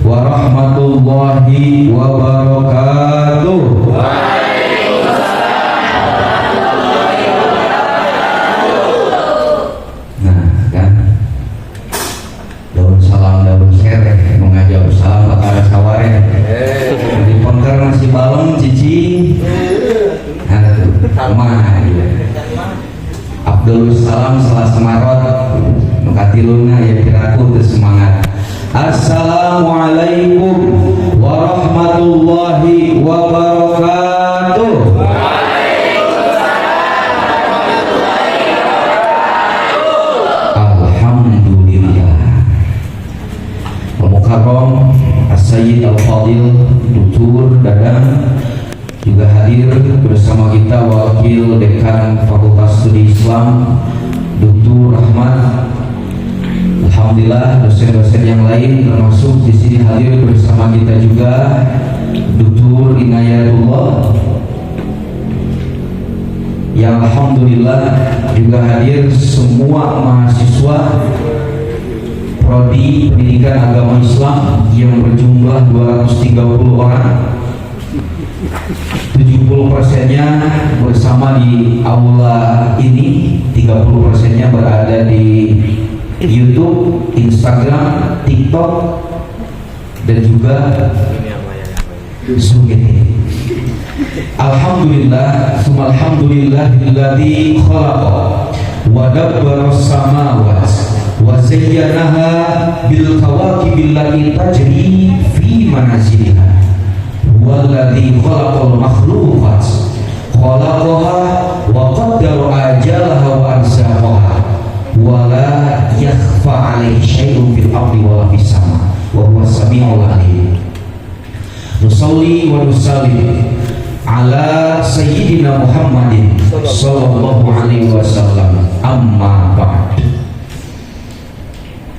warahmatullahi wabarakatuh. Nah kan, daun salam daun sereh mengajak salam bakal saware di pengker masih balem cici. Nah tuh mah Abdul Salam salah semarot nukatiluna ya kiraku teu semangat. Assalamualaikum warahmatullahi wabarakatuh. Alhamdulillah. Mukarram As-Sayyid Al-Fadil Dr. Dadang juga hadir bersama kita Wakil Dekan Fakultas Studi Islam Dr. Rahmat. Alhamdulillah dosen-dosen yang lain termasuk di sini hadir bersama kita juga Dr. Inayatullah yang alhamdulillah juga hadir semua mahasiswa Prodi Pendidikan Agama Islam yang berjumlah 230 orang. 70%-nya bersama di aula ini, 30%-nya berada di YouTube, Instagram, TikTok, dan juga Zoom ini. Alhamdulillah, alhamdulillahilladzi khalaqa wa dabbara as-samawati wa zayyanaha bil kawakibil lati tajri fi manaziliha walladzi khalaqal makhluqat khalaqaha wa qaddara ajalaha wa arzaqaha wa la yakhfa 'alaihi syai'un fil ardi wa la fis sama wa huwas samiul 'alim. Nusalli wa nusallim ala sayyidina Muhammadin sallallahu alaihi wasallam. Amma ba'd.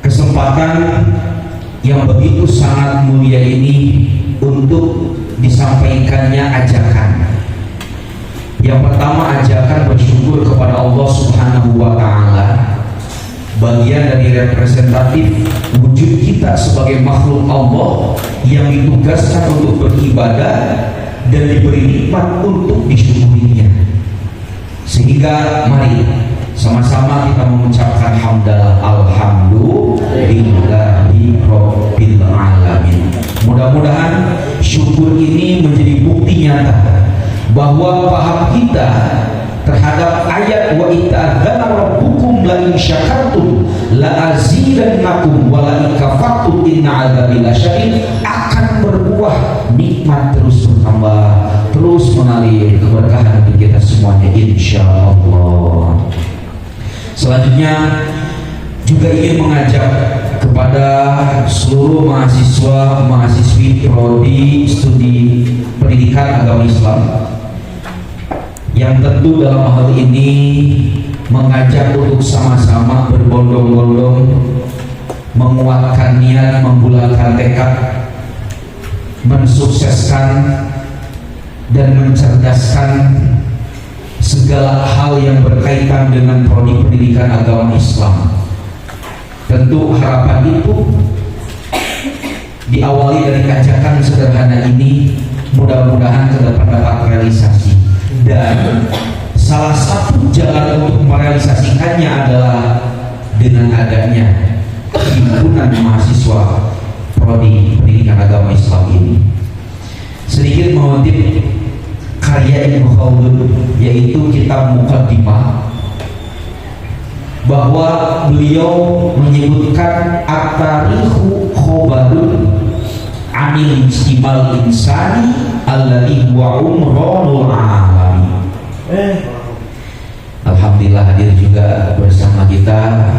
Kesempatan yang begitu sangat mulia ini untuk disampaikannya ajakan. Yang pertama, ajakan bersyukur kepada Allah Subhanahu wa taala, bagian dari representatif wujud kita sebagai makhluk Allah yang ditugaskan untuk beribadah dan diberi nikmat untuk disyukurinya. Sehingga mari sama-sama kita mengucapkan hamdalah alhamdulillahi rabbil alamin. Mudah-mudahan syukur ini menjadi bukti nyata bahwa paham kita terhadap ayat wa ita'adzana rabbukum la in syakartum la azidannakum wa la in kafartum inna adzabi lasyadid akan berbuah nikmat terus bertambah, terus mengalir keberkahan untuk kita semuanya insyaallah. Selanjutnya juga ingin mengajak kepada seluruh mahasiswa mahasiswi prodi studi pendidikan agama Islam yang tentu dalam hal ini mengajak untuk sama-sama berbondong-bondong menguatkan niat, membulatkan tekad, mensukseskan dan mencerdaskan segala hal yang berkaitan dengan prodi pendidikan agama Islam. Tentu harapan itu diawali dari ajakan sederhana ini, mudah-mudahan ke depan dapat realisasi. Dan salah satu jalan untuk merealisasikannya adalah dengan adanya himpunan mahasiswa prodi pendidikan agama Islam ini. Sedikit mengutip karya Ibnu Khaldun, yaitu kitab Muqaddimah, bahwa beliau menyebutkan at-tarikhu khobarun anil istimal insani alladhi huwa umranul alami. Alhamdulillah hadir juga bersama kita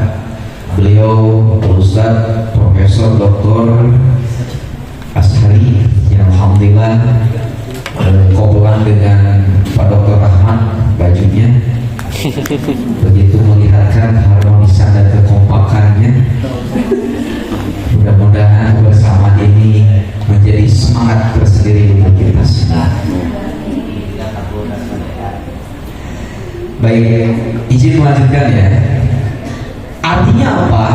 beliau Ustaz Profesor Dr. Ashari yang alhamdulillah kebetulan dengan Pak Dr. Rahmat bajunya begitu melihatkan harmonisan dan kekompakannya. Mudah-mudahan bersama ini menjadi semangat tersendiri untuk kita semua. Baik, izin melanjutkan ya. Artinya apa?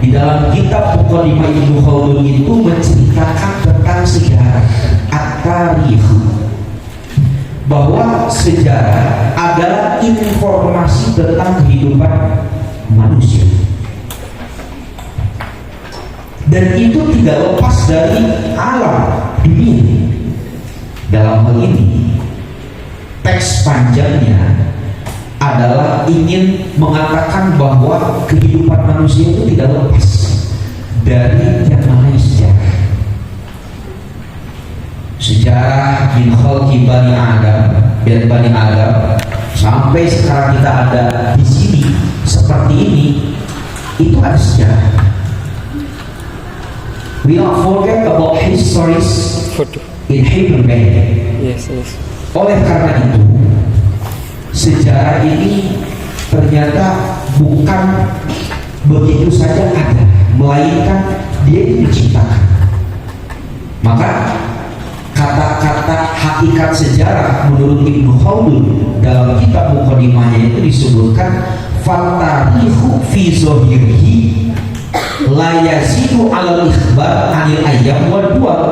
di dalam kitab Muqaddimah Ibnu Khaldun itu menceritakan tentang sejarah at-tarikh, bahwa sejarah adalah informasi tentang kehidupan manusia, dan itu tidak lepas dari alam dunia. Dalam hal ini teks panjangnya adalah ingin mengatakan bahwa kehidupan manusia itu tidak lepas dari yang namanya sejarah. Sejarah min khalqi bani Adam, dan bani Adam sampai sekarang kita ada di sini seperti ini, itu ada sejarah. We don't forget about histories in human being. Yes. Oleh karena itu, sejarah ini ternyata bukan begitu saja ada, melainkan dia itu diciptakan. Maka kata-kata hakikat sejarah menurut Ibnu Khaldun dalam kitab Muqaddimahnya itu disebutkan fatarikhu fi zahirihi la yazidu 'alal ikhbar 'anil ayyam wal duwal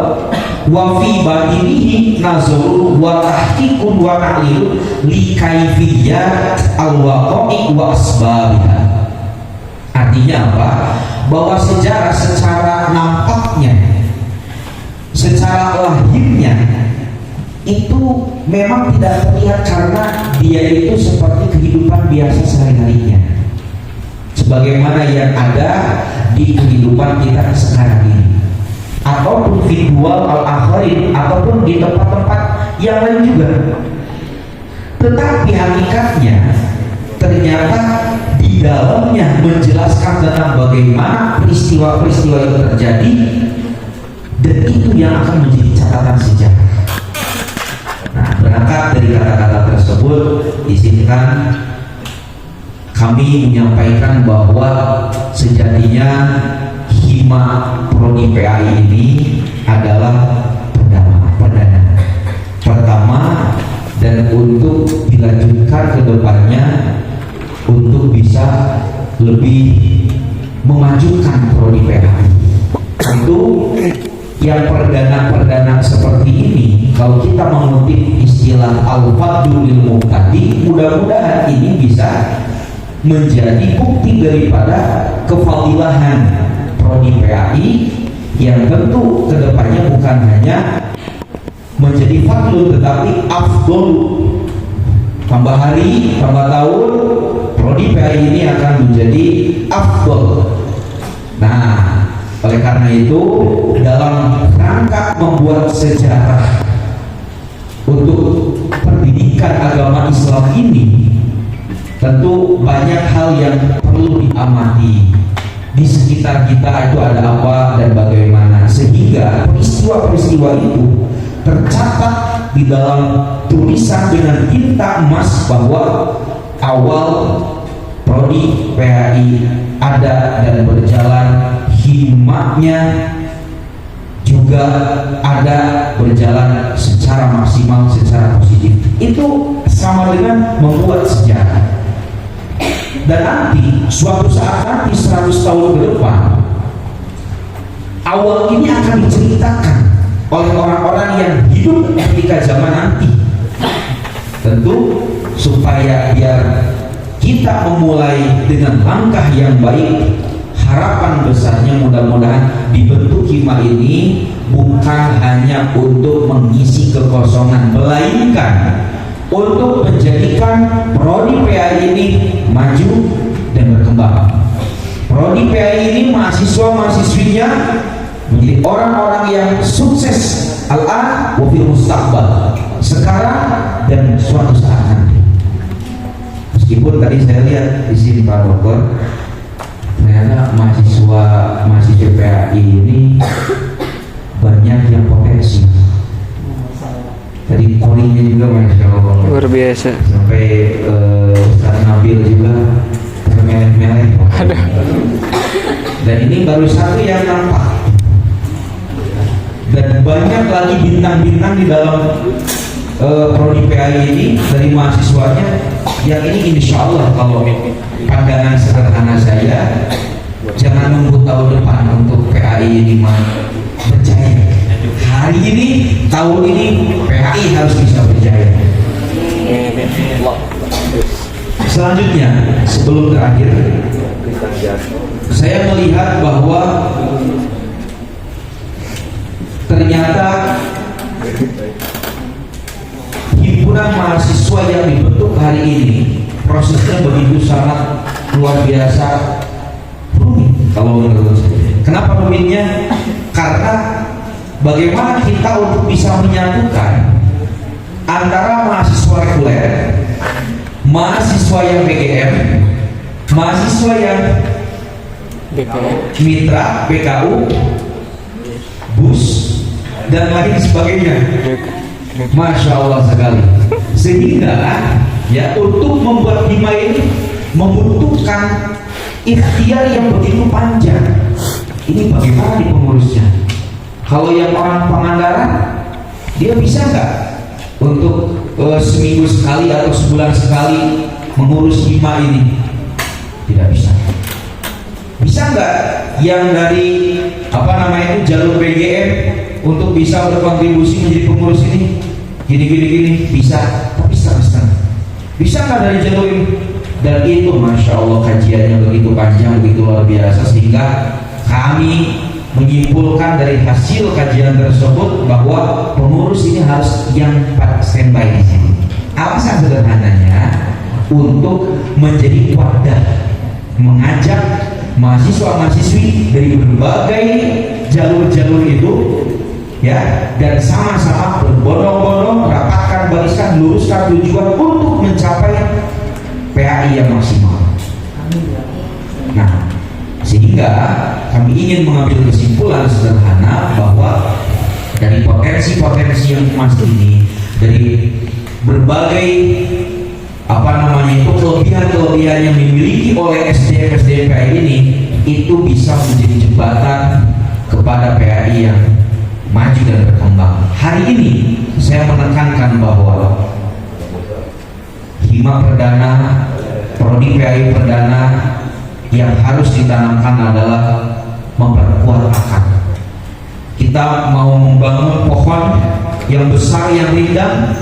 wa fi batinihi nazarun wa tahqiqun wa ta'lilun li kayfiyat al-waqa'i wa asbabiha. Artinya apa? Bahwa sejarah secara nampaknya, secara lahirnya itu memang tidak terlihat karena dia itu seperti kehidupan biasa sehari-harinya, sebagaimana yang ada di kehidupan kita sekarang ini, ataupun visual al-akhirin, ataupun di tempat-tempat yang lain juga. Tetapi hakikatnya ternyata di dalamnya menjelaskan tentang bagaimana peristiwa-peristiwa itu terjadi, dan itu yang akan menjadi catatan sejarah. Nah, berangkat dari kata-kata tersebut, izinkan kami menyampaikan bahwa sejatinya hima prodi PAI ini adalah perdana pertama, dan untuk dilanjutkan ke depannya untuk bisa lebih memajukan prodi PAI. Tentu yang perdana seperti ini, kalau kita mengutip istilah al-fadlu lil muqtadi, mudah-mudahan ini bisa menjadi bukti daripada kefadilahan prodi PAI yang tentu kedepannya bukan hanya menjadi fadlu tetapi afdol. Tambah hari, tambah tahun, prodi PAI ini akan menjadi afdol. Nah, oleh karena itu, dalam rangka membuat sejarah untuk pendidikan agama Islam ini, tentu banyak hal yang perlu diamati di sekitar kita, itu ada apa dan bagaimana, sehingga peristiwa-peristiwa itu tercatat di dalam tulisan dengan tinta emas bahwa awal prodi PAI ada dan berjalan, himmatnya juga ada berjalan secara maksimal, secara positif. Itu sama dengan membuat sejarah. Dan nanti suatu saat nanti 100 tahun ke depan, awal ini akan diceritakan oleh orang-orang yang hidup ketika zaman nanti. Tentu supaya biar kita memulai dengan langkah yang baik, harapan besarnya mudah-mudahan dibentuk hima ini bukan hanya untuk mengisi kekosongan, melainkan untuk menjadikan prodi PAI ini maju dan berkembang. Prodi PAI ini mahasiswa-mahasiswinya menjadi orang-orang yang sukses al-an wa fil mustaqbal, sekarang dan suatu saat nanti. Meskipun tadi saya lihat di sini Pak Dokter, ternyata mahasiswa PAI ini banyak yang potensi. Tadi callingnya juga Masya Allah Luar biasa. Sampai Ustaz Nabil juga termeleh-meleh. Dan ini baru satu yang nampak, dan banyak lagi bintang-bintang di dalam prodi PAI ini dari mahasiswanya, yang ini insya Allah kalau pandangan sederhana saya Jangan nunggu tahun depan untuk PAI ini berjaya. Hari ini, tahun ini PAI harus bisa berjaya. Selanjutnya, sebelum terakhir, saya melihat bahwa ternyata himpunan mahasiswa yang dibentuk hari ini prosesnya begitu sangat luar biasa rumit kalau menurut saya. Kenapa rumitnya? Karena bagaimana kita untuk bisa menyatukan antara mahasiswa reguler, mahasiswa yang BGM, mahasiswa yang mitra, BKU, BUS, dan lain sebagainya. Masya Allah sekali. Sehingga ya untuk membuat hima ini membutuhkan ikhtiar yang begitu panjang. Ini bagaimana di pengurusnya? Kalau yang orang Pangandaran, dia bisa nggak untuk seminggu sekali atau sebulan sekali mengurus hima ini? Tidak bisa. Bisa nggak yang dari jalur BGM untuk bisa berkontribusi menjadi pengurus ini? Gini bisa, tapi setengah-setengah. Bisa nggak dari jalur ini? Dan itu Masya Allah kajiannya begitu panjang, begitu luar biasa, sehingga kami menyimpulkan dari hasil kajian tersebut bahwa pengurus ini harus yang standby di sini. Alasan sederhananya untuk menjadi wadah, mengajak mahasiswa-mahasiswi dari berbagai jalur-jalur itu, ya, dan sama-sama berbondong-bondong rapatkan barisan, luruskan tujuan untuk mencapai PAI yang maksimal. Nah, sehingga kami ingin mengambil kesimpulan sederhana bahwa dari potensi-potensi yang emas ini, dari berbagai kelebihan-kelebihan yang dimiliki oleh SDM PAI ini, itu bisa menjadi jembatan kepada PAI yang maju dan berkembang. Hari ini saya menekankan bahwa hima perdana, prodi PAI perdana yang harus ditanamkan adalah memperkuat akar. Kita mau membangun pohon yang besar, yang rindang,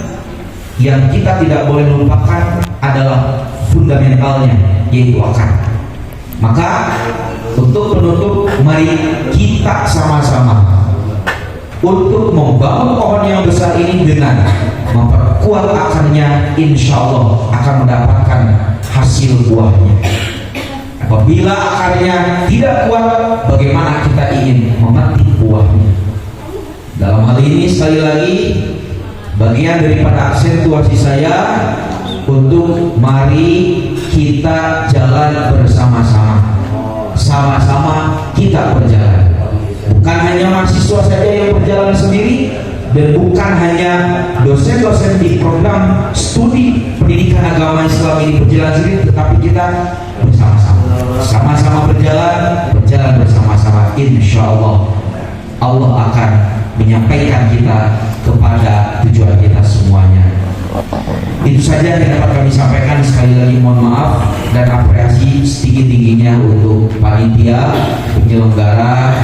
yang kita tidak boleh lupakan adalah fundamentalnya, yaitu akar. Maka untuk penutup, mari kita sama-sama untuk membangun pohon yang besar ini dengan memperkuat akarnya, insya Allah akan mendapatkan hasil buahnya. Apabila akarnya tidak kuat, bagaimana kita ingin memetik buahnya? Dalam hal ini sekali lagi, bagian daripada aksentuasi saya untuk mari kita jalan bersama-sama, sama-sama kita berjalan. Bukan hanya mahasiswa saja yang berjalan sendiri, dan bukan hanya dosen-dosen di program studi pendidikan agama Islam ini berjalan sendiri, tetapi kita bersama-sama, sama-sama berjalan bersama-sama. Insya Allah Allah akan menyampaikan kita kepada tujuan kita semuanya. Itu saja yang dapat kami sampaikan. Sekali lagi mohon maaf dan apresiasi setinggi-tingginya untuk panitia, penyelenggara,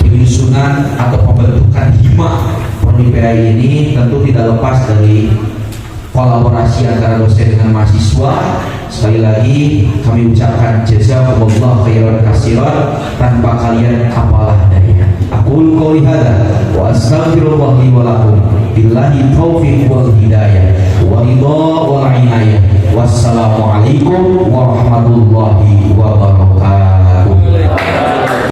penyusunan atau pembentukan hima prodi PAI ini. Tentu tidak lepas dari kolaborasi antara dosen dengan mahasiswa. Sekali lagi kami ucapkan jazakumullah khairan katsiran, tanpa kalian apalah daya. Aqulu qouli hadza wa astaghfirullah li wa lakum billahi taufiq wal hidayah wa ridha